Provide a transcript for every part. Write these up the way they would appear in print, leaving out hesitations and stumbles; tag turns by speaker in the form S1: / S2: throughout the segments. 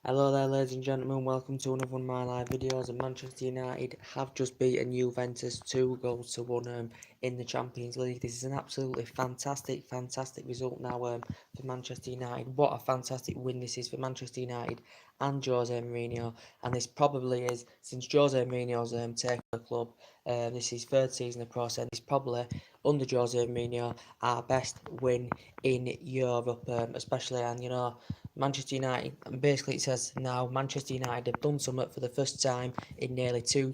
S1: Hello there ladies and gentlemen, welcome to another one of my live videos. And Manchester United have just beaten Juventus 2 goals to 1 in the Champions League. This is an absolutely fantastic result now for Manchester United. What a fantastic win this is for Manchester United and Jose Mourinho. And this probably is, since Jose Mourinho's taken the club, this is his third season of process. This probably, under Jose Mourinho, our best win in Europe, especially, and Manchester United, and basically it says now Manchester United have done something for the first time in nearly two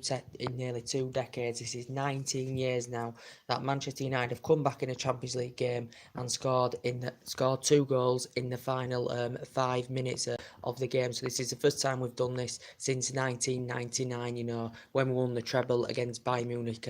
S1: decades. This is 19 years now that Manchester United have come back in a Champions League game and scored 2 goals in the final 5 minutes of the game. So this is the first time we've done this since 1999. When we won the treble against Bayern Munich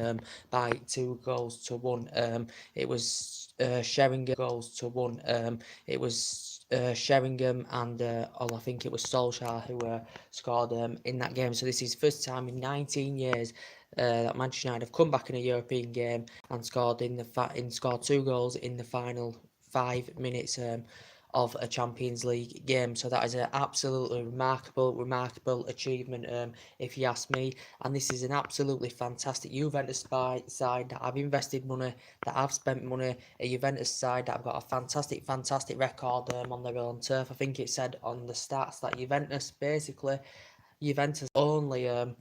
S1: by 2 goals to 1. It was Sheringham goals to 1. It was Sheringham and I think it was Solskjaer who scored in that game. So this is first time in 19 years that Manchester United have come back in a European game and scored scored 2 goals in the final 5 minutes of a Champions League game. So that is an absolutely remarkable achievement, if you ask me. And this is an absolutely fantastic Juventus side that have invested money, that have spent money. A Juventus side that have got a fantastic record on their own turf. I think it said on the stats that Juventus only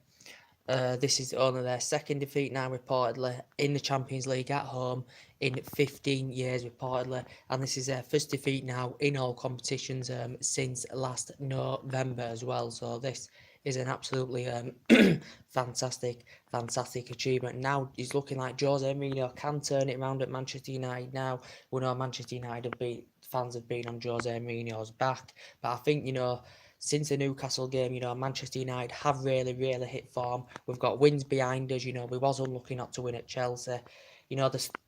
S1: this is only their second defeat now, reportedly, in the Champions League at home in 15 years, reportedly. And this is their first defeat now in all competitions since last November as well. So this is an absolutely fantastic achievement. Now it's looking like Jose Mourinho can turn it around at Manchester United now. We know Manchester United fans have been on Jose Mourinho's back. But I think, since the Newcastle game, Manchester United have really hit form. We've got wins behind us. We was unlucky not to win at Chelsea.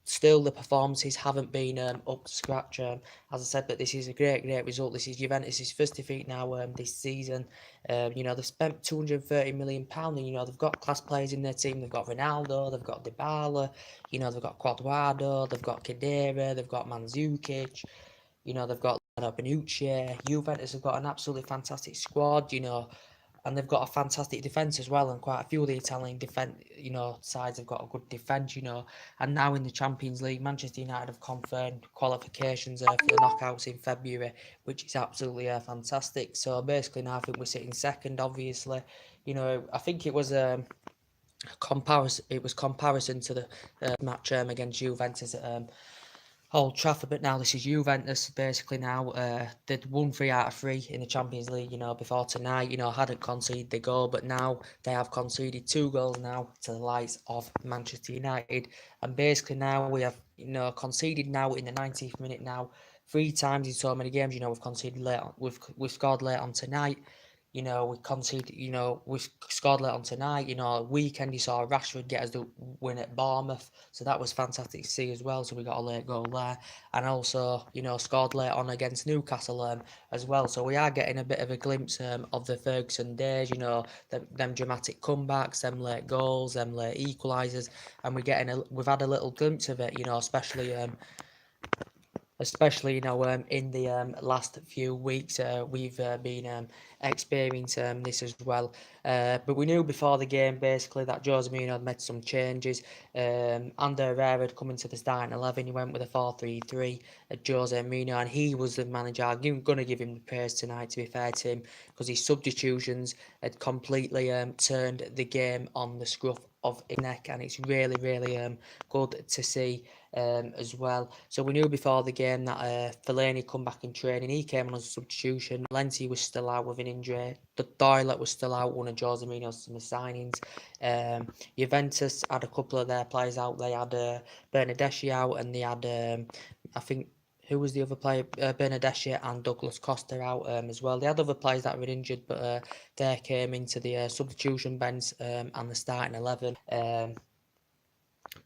S1: Still the performances haven't been up to scratch. As I said, but this is a great result. This is Juventus' first defeat now this season. They've spent £230 million, and they've got class players in their team. They've got Ronaldo, they've got Dybala, they've got Cuadrado, they've got Khedira, they've got Man Utd. They've got Man Utd. Juventus have got an absolutely fantastic squad, and they've got a fantastic defence as well, and quite a few of the Italian sides have got a good defence, and now in the Champions League, Manchester United have confirmed qualifications for the knockouts in February, which is absolutely fantastic. So basically now I think we're sitting second, obviously. I think it was comparison to the match against Juventus at Old Trafford, but now this is Juventus basically now. They'd won 3 out of 3 in the Champions League, before tonight, hadn't conceded the goal, but now they have conceded 2 goals now to the likes of Manchester United. And basically now we have, conceded now in the 90th minute now, 3 times in so many games, we've conceded late on, we've scored late on tonight. We conceded, we scored late on tonight. Weekend you saw Rashford get us the win at Bournemouth. So that was fantastic to see as well. So we got a late goal there. And also, scored late on against Newcastle as well. So we are getting a bit of a glimpse of the Ferguson days, them dramatic comebacks, them late goals, them late equalisers. And we've had a little glimpse of it, especially in the last few weeks we've been experiencing this as well. But we knew before the game basically that Jose Mourinho had made some changes. Ander Herrera had come into the starting 11. He went with a 4-3-3 at Jose Mourinho, and he was the manager. I'm going to give him the praise tonight, to be fair to him, because his substitutions had completely turned the game on the scruff of his neck, and it's really good to see as well. So we knew before the game that Fellaini come back in training. He came on as a substitution. Lenzi was still out with an injury. The Doylett was still out, one of Jose Mourinho's signings. Juventus had a couple of their players out. They had Bernardeschi out, and they had I think, who was the other player? Bernardeschi and Douglas Costa out as well. They had other players that were injured, but they came into the substitution bench and the starting 11.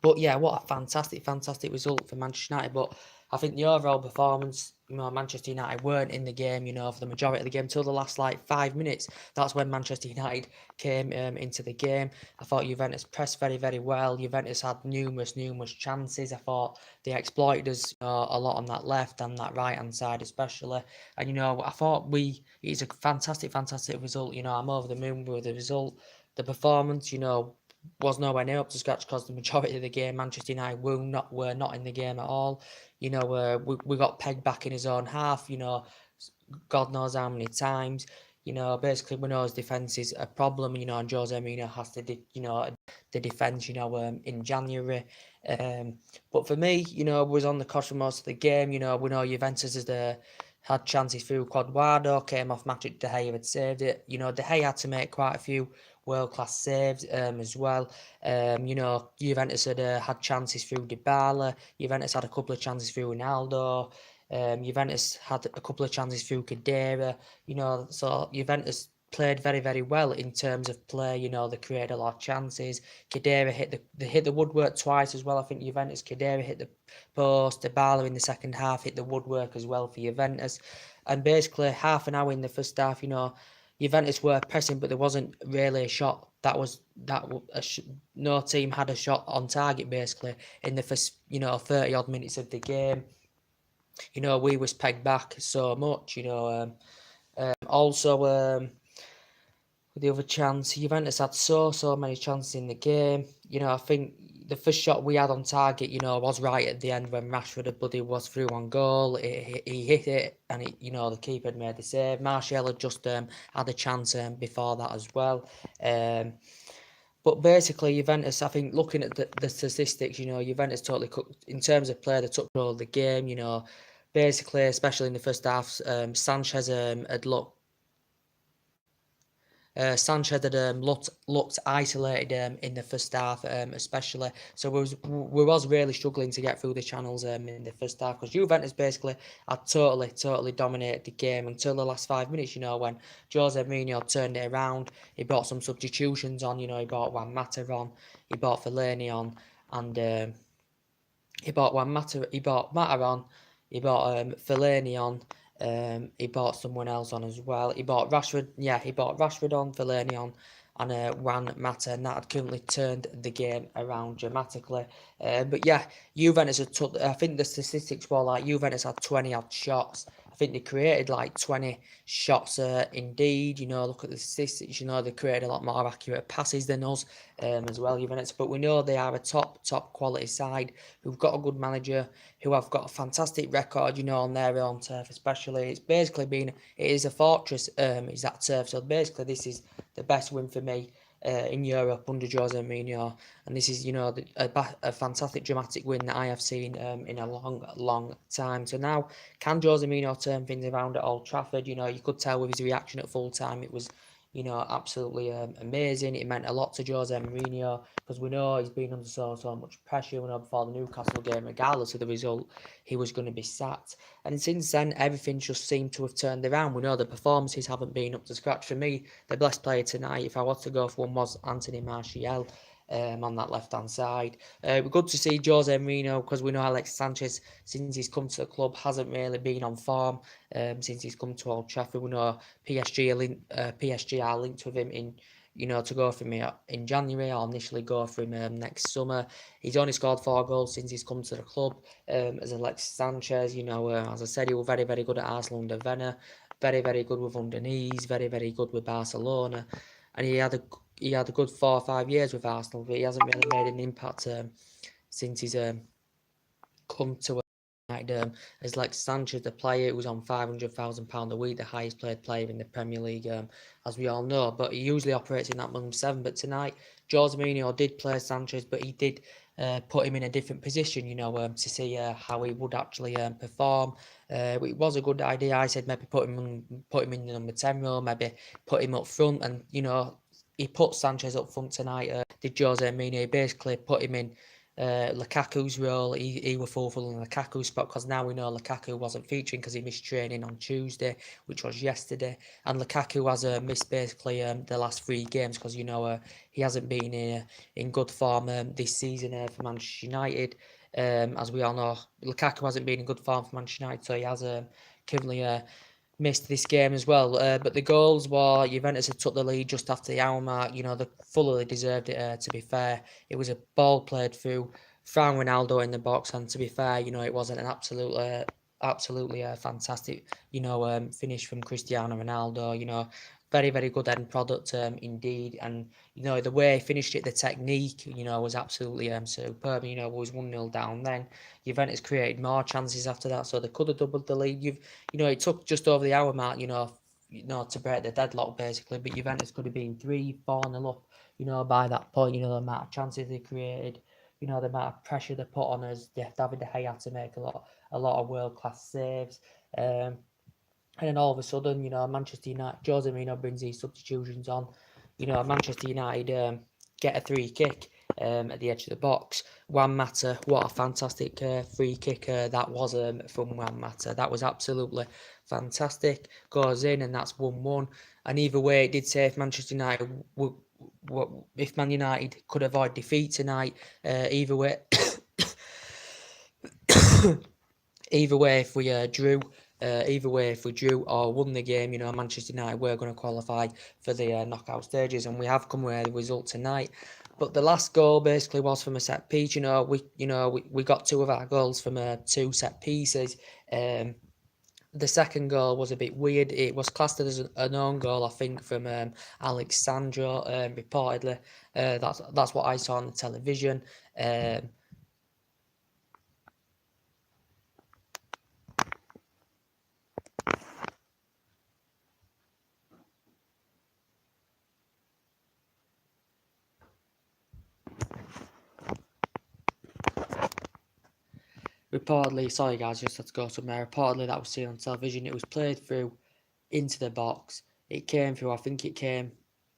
S1: But yeah, what a fantastic result for Manchester United. But I think the overall performance, Manchester United weren't in the game, for the majority of the game till the last 5 minutes. That's when Manchester United came into the game. I thought Juventus pressed very, very well. Juventus had numerous chances. I thought they exploited us a lot on that left and that right hand side especially. And I thought it's a fantastic result. I'm over the moon with the result. The performance, was nowhere near up to scratch because the majority of the game Manchester United were not in the game at all. We got pegged back in his own half. God knows how many times. Basically we know his defence is a problem. And Jose Mourinho has to, the defence. In January. But for me, was on the cost for most of the game. We know Juventus had chances through Quadrado, came off Magic De Gea had saved it. De Gea had to make quite a few world-class saves as well. Juventus had chances through Dybala. Juventus had a couple of chances through Ronaldo. Juventus had a couple of chances through Khedira. So Juventus played very, very well in terms of play. They created a lot of chances. Khedira hit the woodwork twice as well. I think Juventus, Khedira hit the post. Dybala in the second half hit the woodwork as well for Juventus. And basically half an hour in the first half, Juventus were pressing, but there wasn't really a shot. No team had a shot on target basically in the first 30 odd minutes of the game. We was pegged back so much. Also. The other chance, Juventus had so many chances in the game. I think the first shot we had on target, was right at the end when Rashford was through on goal. He hit it, and the keeper had made the save. Martial had just had a chance before that as well. But basically, Juventus, I think, looking at the statistics, Juventus totally cooked in terms of play. They took control of the game. Basically, especially in the first half, Sanchez had looked. Sanchez had looked isolated in the first half, especially. So we was really struggling to get through the channels in the first half because Juventus basically had totally dominated the game until the last 5 minutes. When Jose Mourinho turned it around, he brought some substitutions on. He brought Juan Mata on, he brought Fellaini on, and he brought Mata on, he brought Fellaini on. He bought someone else on as well. He bought Rashford. Yeah, he bought Rashford on, Fellaini on, and Juan Mata, and that had currently turned the game around dramatically. But yeah, Juventus had took. I think the statistics were like Juventus had 20 odd shots. I think they created 20 shots. Indeed, look at the statistics. They created a lot more accurate passes than us as well, Juventus. But we know they are a top quality side who've got a good manager, who have got a fantastic record, on their own turf, especially. It is a fortress, is that turf. So basically, this is the best win for me in Europe under Jose Mourinho, and this is, a fantastic dramatic win that I have seen in a long time. So now, can Jose Mourinho turn things around at Old Trafford? You could tell with his reaction at full time, it was, absolutely amazing. It meant a lot to Jose Mourinho because we know he's been under so much pressure. We know before the Newcastle game, regardless of the result, he was going to be sacked. And since then, everything just seemed to have turned around. We know the performances haven't been up to scratch. For me, the best player tonight, if I was to go for one, was Anthony Martial. On that left-hand side. We're good to see Jose Mourinho because we know Alex Sanchez, since he's come to the club, hasn't really been on form since he's come to Old Trafford. We know PSG are linked with him in, to go for him in January or initially go for him next summer. He's only scored 4 goals since he's come to the club as Alex Sanchez. As I said, he was very, very good at Arsenal under Wenger, very, very good with under Nice, very, very good with Barcelona, and he had a good 4 or 5 years with Arsenal, but he hasn't really made an impact since he's come to United. As like Sanchez, the player who was on £500,000 a week, the highest paid player in the Premier League, as we all know. But he usually operates in that minimum 7. But tonight, Jose Mourinho did play Sanchez, but he did put him in a different position, to see how he would actually perform. It was a good idea. I said maybe put him in the number 10 role, maybe put him up front, and he put Sanchez up front tonight. Did Jose Mourinho? He basically put him in Lukaku's role. He was fulfilling Lukaku's spot because now we know Lukaku wasn't featuring because he missed training on Tuesday, which was yesterday, and Lukaku has missed basically the last 3 games because he hasn't been in good form this season for Manchester United. As we all know, Lukaku hasn't been in good form for Manchester United, so he has currently missed this game as well. But the goals were Juventus had took the lead just after the hour mark. They fully deserved it. To be fair, it was a ball played through from Ronaldo in the box, and to be fair, it wasn't an absolutely fantastic, finish from Cristiano Ronaldo. Very, very good end product indeed. And, the way he finished it, the technique, was absolutely superb. Was 1-0 down then. Juventus created more chances after that, so they could have doubled the lead. It took just over the hour mark, to break the deadlock basically, but Juventus could have been 3-4-0 up, by that point, the amount of chances they created, the amount of pressure they put on us. David De Gea had to make a lot of world-class saves. And then all of a sudden, Manchester United, Jose Mourinho brings these substitutions on. Manchester United get a free kick at the edge of the box. Juan Mata, what a fantastic free kick that was from Juan Mata. That was absolutely fantastic. Goes in, and that's 1-1. And either way, it did say if Manchester United, if Man United could avoid defeat tonight, either way, either way, if we drew. Either way, if we drew or won the game, Manchester United were going to qualify for the knockout stages, and we have come with the result tonight. But the last goal basically was from a set piece. We got two of our goals from two set pieces. The second goal was a bit weird. It was classed as an own goal, I think, from Alex Sandro. Reportedly, that's what I saw on the television. Reportedly, sorry guys, just had to go somewhere. Reportedly, that was seen on television. It was played through into the box. It came through, I think it came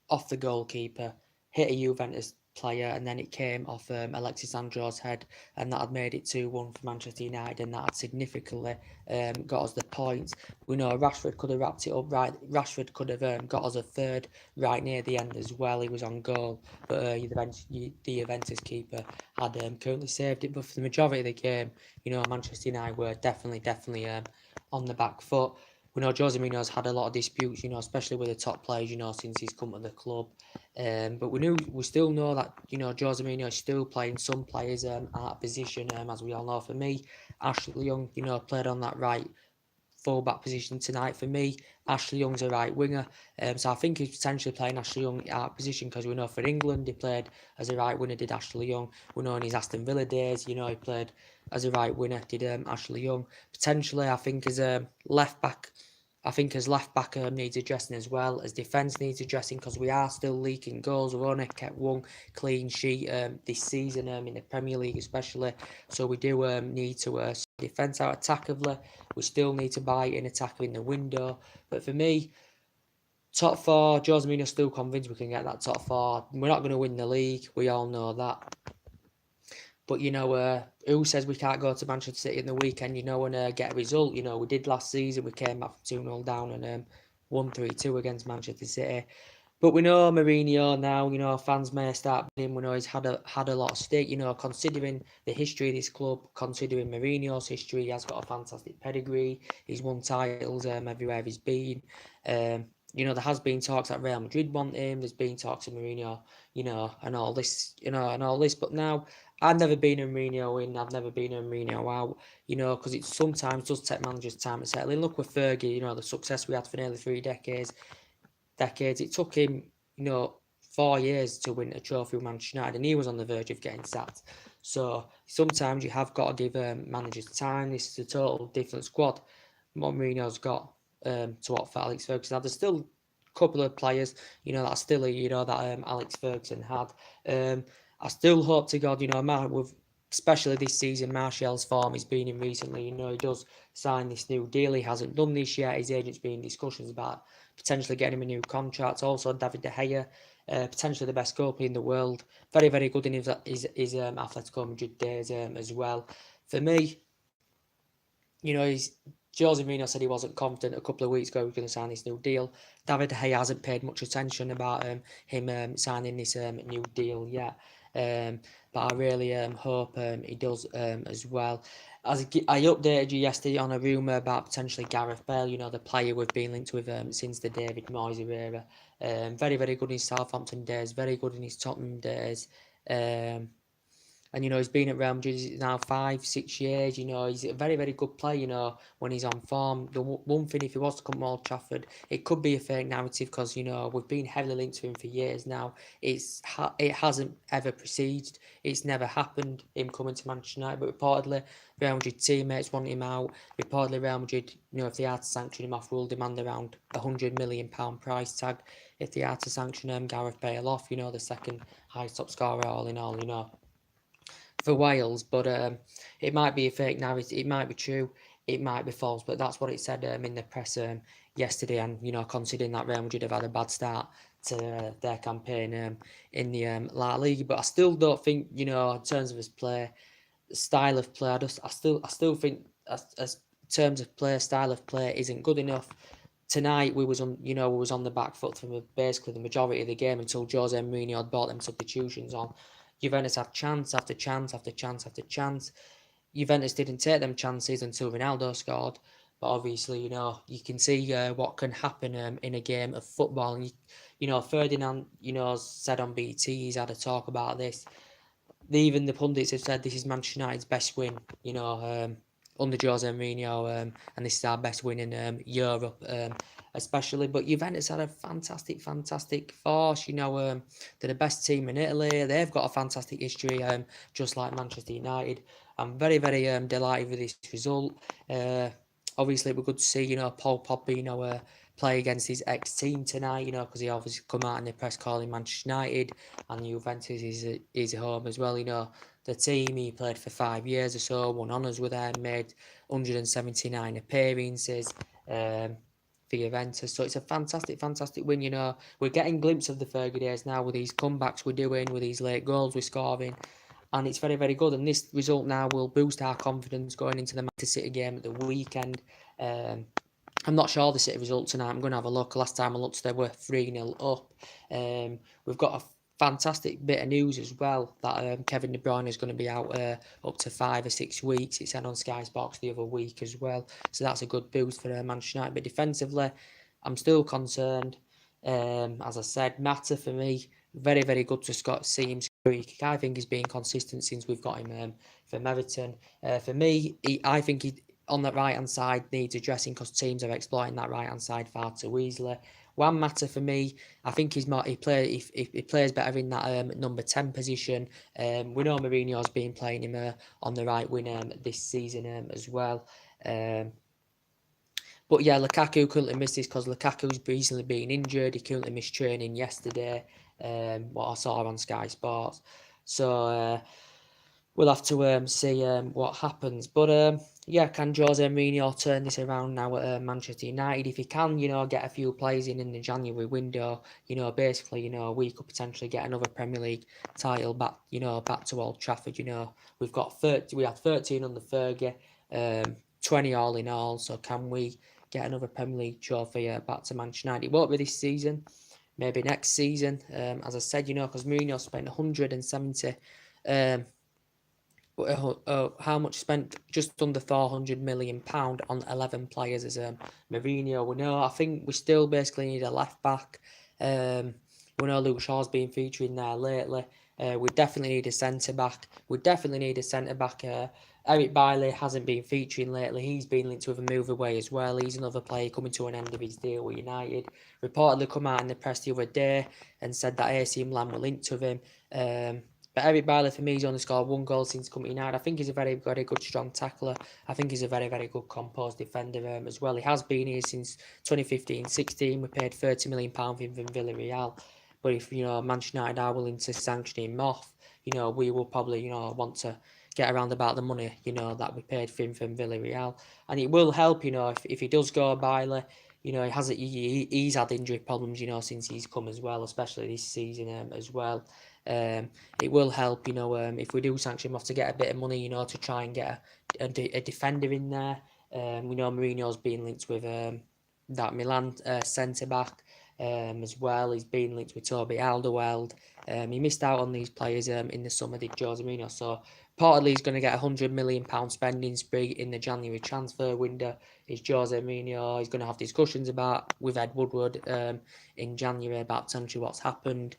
S1: off the goalkeeper, hit a Juventus player, and then it came off Alexis Sandro's head, and that had made it 2-1 for Manchester United, and that had significantly got us the points. We know Rashford could have wrapped it up right. Rashford could have got us a third right near the end as well. He was on goal, but the Juventus keeper had currently saved it. But for the majority of the game, Manchester United were definitely on the back foot. We know Jose Mourinho's had a lot of disputes, especially with the top players, since he's come to the club. But we still know that, Jose Mourinho is still playing some players out of position, as we all know. For me, Ashley Young, played on that right full-back position tonight. For me, Ashley Young's a right winger, so I think he's potentially playing Ashley Young out of position, because we know for England he played as a right winger, did Ashley Young. We know in his Aston Villa days, he played as a right winger, did Ashley Young. Potentially, I think as a left-back, needs addressing as well, as defence needs addressing, because we are still leaking goals. We've only kept one clean sheet this season in the Premier League especially, so we do need to defence out attackably. We still need to buy in attack in the window. But for me, top four, Jose Mourinho's still convinced we can get that top four. We're not going to win the league, we all know that. But, who says we can't go to Manchester City in the weekend, and get a result? We did last season. We came back from 2-0 down and won 3-2 against Manchester City. But we know Mourinho now, fans may start with him. We know he's had a lot of stake, considering the history of this club, considering Mourinho's history. He has got a fantastic pedigree. He's won titles everywhere he's been. There has been talks that Real Madrid want him. There's been talks of Mourinho, and all this. But now, I've never been a Mourinho in. I've never been a Mourinho out. Because it sometimes does take managers time to settle in. Look with Fergie, the success we had for nearly 3 decades. It took him, 4 years to win a trophy with Manchester United, and he was on the verge of getting sacked. So sometimes you have got to give managers time. This is a total different squad. What Mourinho's got to offer Alex Ferguson. Now, there's still a couple of players, that are still, that Alex Ferguson had. I still hope to God, with especially this season, Martial's form he's been in recently. He does sign this new deal. He hasn't done this yet. His agent's been in discussions about potentially getting him a new contract. Also, David De Gea, potentially the best goalkeeper in the world. Very, very good in his Atletico Madrid days as well. For me, Jose Mourinho said he wasn't confident a couple of weeks ago he was going to sign this new deal. David De Gea hasn't paid much attention about him signing this new deal yet. But I really hope he does as well. I updated you yesterday on a rumour about potentially Gareth Bale, the player we've been linked with since the David Moyes era. Very, very good in his Southampton days, very good in his Tottenham days. And, he's been at Real Madrid now 5-6 years. He's a very, very good player, when he's on form. The one thing, if he was to come to Old Trafford, it could be a fake narrative because, we've been heavily linked to him for years now. It hasn't ever proceeded. It's never happened, him coming to Manchester United. But reportedly, Real Madrid teammates want him out. Reportedly, Real Madrid, if they are to sanction him off, will demand around £100 million price tag if they are to sanction Gareth Bale off, the second highest top scorer all in all, for Wales. But it might be a fake narrative, it might be true, it might be false, but that's what it said in the press yesterday. And considering that Real Madrid have had a bad start to their campaign in the La Liga, but I still don't think, in terms of his play, style of play, I still think as terms of play, style of play isn't good enough. Tonight we was on the back foot for basically the majority of the game until Jose Mourinho had brought them substitutions on. Juventus had chance after chance after chance after chance. Juventus didn't take them chances until Ronaldo scored. But obviously, you can see what can happen in a game of football. And Ferdinand, said on BT, he's had a talk about this. Even the pundits have said this is Manchester United's best win, under Jose Mourinho, and this is our best win in Europe, especially. But Juventus had a fantastic force. They're the best team in Italy. They've got a fantastic history, just like Manchester United. I'm very, very delighted with this result. Obviously, we're good to see, Paul Pogba, play against his ex-team tonight, because he obviously come out in the press calling Manchester United, and Juventus is home as well, The team, he played for 5 years or so, won honours with them, made 179 appearances for Juventus. So it's a fantastic win, We're getting glimpses of the Fergie days now with these comebacks we're doing, with these late goals we're scoring. And it's very, very good. And this result now will boost our confidence going into the Manchester City game at the weekend. I'm not sure the City result tonight. I'm going to have a look. Last time I looked, they were 3-0 up. We've got a fantastic bit of news as well that Kevin De Bruyne is going to be out up to 5 or 6 weeks. It said on Sky Sports the other week as well. So that's a good boost for Manchester United. But defensively, I'm still concerned. As I said, Mata for me, very, very good to see him streak. I think he's been consistent since we've got him from Everton. For me, I think he on that right-hand side needs addressing because teams are exploiting that right-hand side far too easily. One matter for me, I think he plays better in that number 10 position. We know Mourinho's been playing him on the right wing this season as well. But yeah, Lukaku couldn't miss this because Lukaku's recently been injured. He couldn't miss training yesterday, what I saw on Sky Sports. So we'll have to see what happens. But yeah, can Jose Mourinho turn this around now at Manchester United? If he can, get a few players in the January window, basically, we could potentially get another Premier League title back, back to Old Trafford. We've got we had 13 under Fergie, 20 all in all. So can we get another Premier League trophy back to Manchester United? It won't be this season, maybe next season. As I said, because Mourinho spent 170. How much spent? Just under £400 million on 11 players as Mourinho. We know. I think we still basically need a left back. We know Luke Shaw's been featuring there lately. We definitely need a centre back. Eric Bailly hasn't been featuring lately. He's been linked with a move away as well. He's another player coming to an end of his deal with United. Reportedly come out in the press the other day and said that AC Milan were linked with him. But Eric Bailly, for me, he's only scored 1 goal since coming to United. I think he's a very, very good, strong tackler. I think he's a very, very good composed defender as well. He has been here since 2015-16. We paid £30 million for him from Villarreal. But if, Manchester United are willing to sanction him off, we will probably, want to get around about the money, that we paid for him from Villarreal. And it will help, if he does go Bailly, he's had injury problems, since he's come as well, especially this season as well. It will help, if we do sanction him off to get a bit of money, to try and get a defender in there. We know Mourinho's been linked with that Milan centre-back. as well. He's been linked with Toby Alderweireld. He missed out on these players in the summer, did Jose Mourinho. So reportedly he's going to get a £100 million spending spree in the January transfer window. Is Jose Mourinho? He's going to have discussions with Ed Woodward in January about potentially what's happened.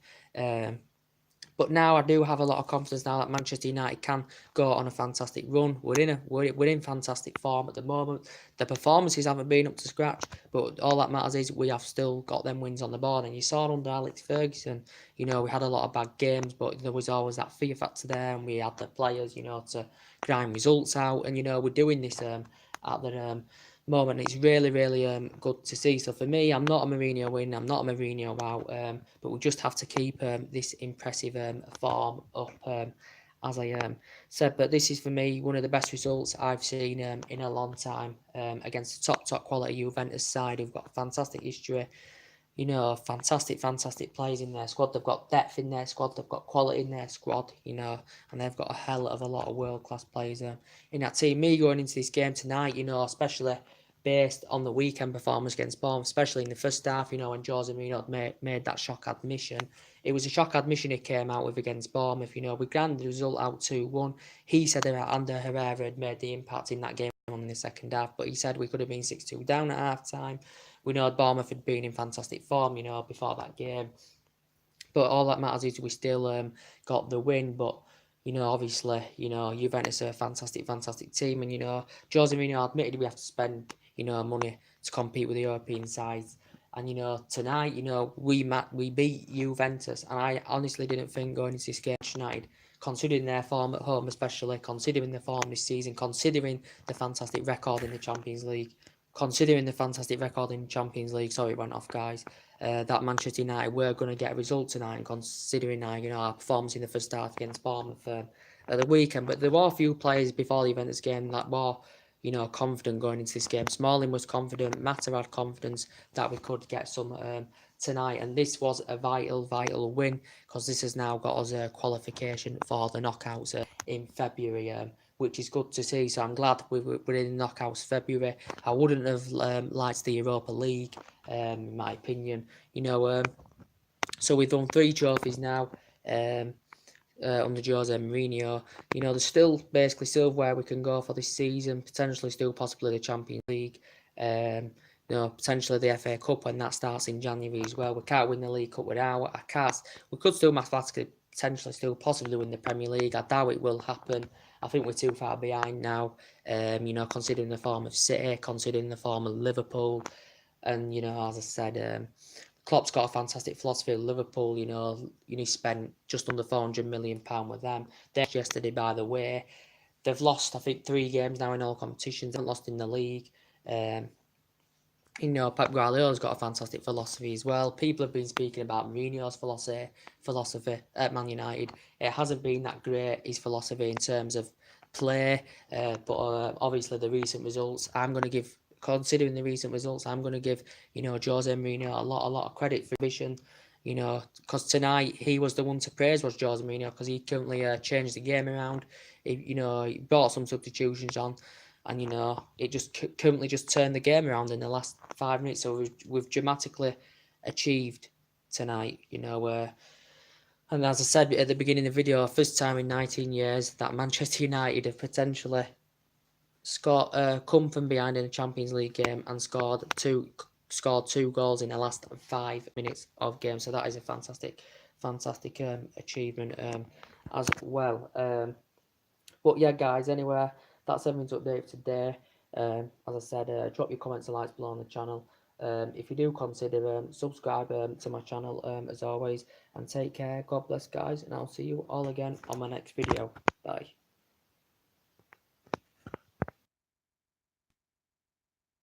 S1: But now I do have a lot of confidence now that Manchester United can go on a fantastic run. We're in fantastic form at the moment. The performances haven't been up to scratch, but all that matters is we have still got them wins on the board. And you saw under Alex Ferguson, we had a lot of bad games, but there was always that fear factor there, and we had the players, to grind results out. And we're doing this at the moment. It's really, really good to see. So for me, I'm not a Mourinho win, I'm not a Mourinho out, but we just have to keep this impressive form up, as I said. But this is for me one of the best results I've seen in a long time against the top quality Juventus side who've got fantastic history. Fantastic players in their squad. They've got depth in their squad. They've got quality in their squad, and they've got a hell of a lot of world-class players in that team. Me going into this game tonight, especially based on the weekend performance against Bournemouth, especially in the first half, when Jose Mourinho made that shock admission. It was a shock admission he came out with against Bournemouth. We grounded the result out 2-1. He said that Ander Herrera had made the impact in that game in the second half, but he said we could have been 6-2 down at half-time. We know Bournemouth had been in fantastic form, before that game. But all that matters is we still got the win. But, obviously, Juventus are a fantastic team. And, Jose Mourinho admitted we have to spend, money to compete with the European sides. And, tonight, we beat Juventus. And I honestly didn't think going into this game, United, considering their form at home especially, considering the form this season, considering the fantastic record in the Champions League, sorry, it went off, guys, that Manchester United were going to get a result tonight, and considering our performance in the first half against Bournemouth at the weekend. But there were a few players before the Juventus game that were, confident going into this game. Smalling was confident, Mata had confidence that we could get some tonight, and this was a vital win, because this has now got us a qualification for the knockouts in February, which is good to see. So I'm glad we're in the knockouts February. I wouldn't have liked the Europa League, in my opinion. So we've done 3 trophies now under Jose Mourinho. There's still basically silverware we can go for this season, potentially still possibly the Champions League, potentially the FA Cup when that starts in January as well. We can't win the League Cup without a cast. We could still mathematically potentially still possibly win the Premier League. I doubt it will happen. I think we're too far behind now, considering the form of City, considering the form of Liverpool. And, as I said, Klopp's got a fantastic philosophy of Liverpool. He spent just under £400 million with them. They yesterday, by the way. They've lost, I think, 3 games now in all competitions. They haven't lost in the league. Pep Guardiola's got a fantastic philosophy as well. People have been speaking about Mourinho's philosophy at Man United. It hasn't been that great, his philosophy, in terms of play. But obviously the recent results, considering the recent results, I'm going to give, Jose Mourinho a lot of credit for vision. Because tonight he was the one to praise, was Jose Mourinho, because he currently changed the game around. He brought some substitutions on. And, it just currently just turned the game around in the last 5 minutes. So we've dramatically achieved tonight, and as I said at the beginning of the video, first time in 19 years that Manchester United have potentially come from behind in a Champions League game and scored two goals in the last 5 minutes of game. So that is a fantastic achievement as well. But yeah, guys, anyway, that's everything to update today. As I said, drop your comments and likes below on the channel. If you do consider subscribe to my channel as always, and take care. God bless, guys, and I'll see you all again on my next video. Bye.